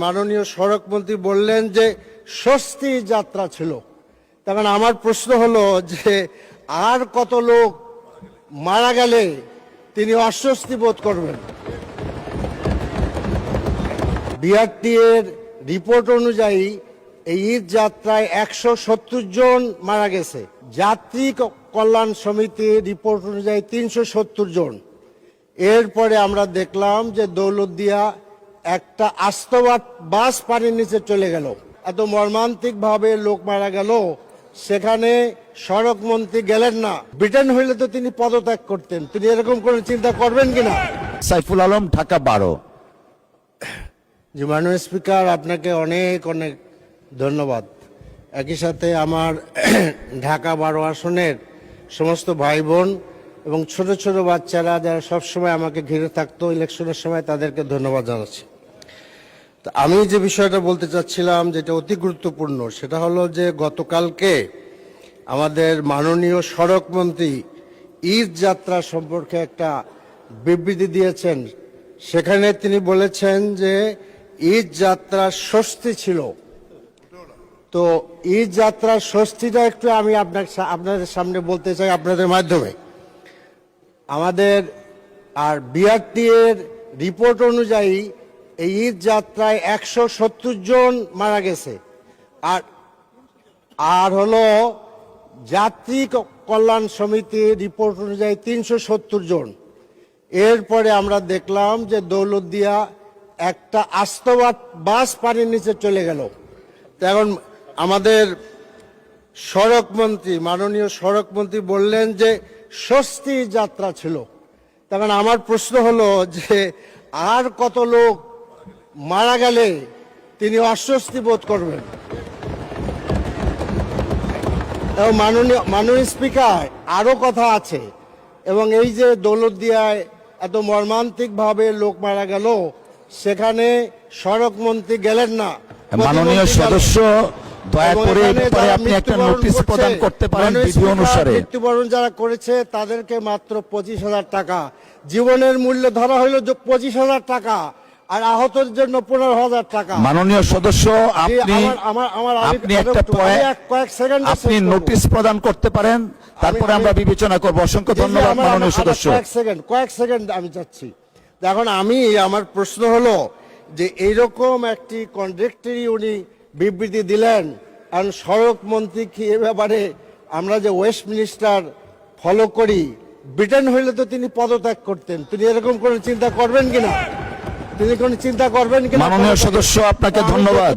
মাননীয় সড়ক মন্ত্রী বললেন যে স্বস্তি যাত্রা ছিল। তখন আমার প্রশ্ন হলো যে আর কত লোক মারা গেলে তিনি অস্বস্তি বোধ করবেন? বিআরটি এর রিপোর্ট অনুযায়ী এই ঈদ যাত্রায় 170 জন মারা গেছে। যাত্রী কল্যাণ সমিতির রিপোর্ট অনুযায়ী 370 জন। এরপরে আমরা দেখলাম যে দৌলতদিয়া একটা আস্ত বাস পানির নিচে চলে গেল। এত মর্মান্তিক ভাবে লোক মারা গেল, সেখানে সড়ক মন্ত্রী গেলেন না। ব্রিটেন হইলে তো তিনি পদত্যাগ করতেন। তিনি এরকম করে চিন্তা করবেন কিনা? সাইফুল আলম, ঢাকা 12। জি মাননীয় স্পিকার, আপনাকে অনেক অনেক ধন্যবাদ। একই সাথে আমার ঢাকা 12 আসনের সমস্ত ভাই বোন এবং ছোট ছোট বাচ্চারা যারা সবসময় আমাকে ঘিরে থাকতো ইলেকশনের সময়, তাদেরকে ধন্যবাদ জানাচ্ছি। তো আমি যে বিষয়টা বলতে চাচ্ছিলাম, যেটা অতি গুরুত্বপূর্ণ, সেটা হলো যে গতকালকে আমাদের মাননীয় সড়ক মন্ত্রী ঈদ যাত্রা সম্পর্কে একটা বিবৃতি দিয়েছেন। সেখানে তিনি বলেছেন যে ঈদ যাত্রার স্বস্তি ছিল। তো ঈদ যাত্রার স্বস্তিটা একটু আমি আপনাদের সামনে বলতে চাই আপনাদের মাধ্যমে। আমাদের আর বিআরটি এর রিপোর্ট অনুযায়ী এই ঈদ যাত্রায় 170 জন মারা গেছে। আর হলো যাত্রী কল্যাণ সমিতির রিপোর্ট অনুযায়ী 370 জন। এরপরে আমরা দেখলাম যে দৌলতদিয়া একটা আস্ত বাস পানির নিচে চলে গেল। এখন আমাদের মাননীয় সড়ক মন্ত্রী বললেন যে স্বস্তি যাত্রা ছিল। তখন আমার প্রশ্ন হলো যে আর কত লোক মারা গেলে তিনি অস্বস্তি বোধ করবেন? এবং মাননীয় স্পিকার, আরো কথা আছে। এবং এই যে দৌলতদিয়ায় এত মর্মান্তিক ভাবে লোক মারা গেল, সেখানে সড়ক মন্ত্রী গেলেন না। মাননীয় সদস্য, দয়া করে আপনি একটা নোটিশ প্রদান করতে পারেন বিধি অনুসারে। মৃত্যুবরণ যারা করেছে তাদেরকে মাত্র 25,000 টাকা, জীবনের মূল্য ধরা হলো 25,000 টাকা, আর আহতের জন্য 15,000 টাকা। মাননীয় সদস্য, আপনি নোটিশ প্রদান করতে পারেন, তারপরে আমরা বিবেচনা করব। অসংখ্য ধন্যবাদ মাননীয় সদস্য। কয়েক সেকেন্ড আমি চাচ্ছি। এখন আমার প্রশ্ন হলো যে এইরকম একটি কন্ট্রাক্টরি উনি বিবৃতি দিলেন, আর সড়ক মন্ত্রী কি এ ব্যাপারে আমরা যে ওয়েস্টমিনিস্টার ফলো করি, ব্রিটেন হইলে তো তিনি পদত্যাগ করতেন। তিনি এরকম করে চিন্তা করবেন কিনা? মাননীয় সদস্য, আপনাকে ধন্যবাদ।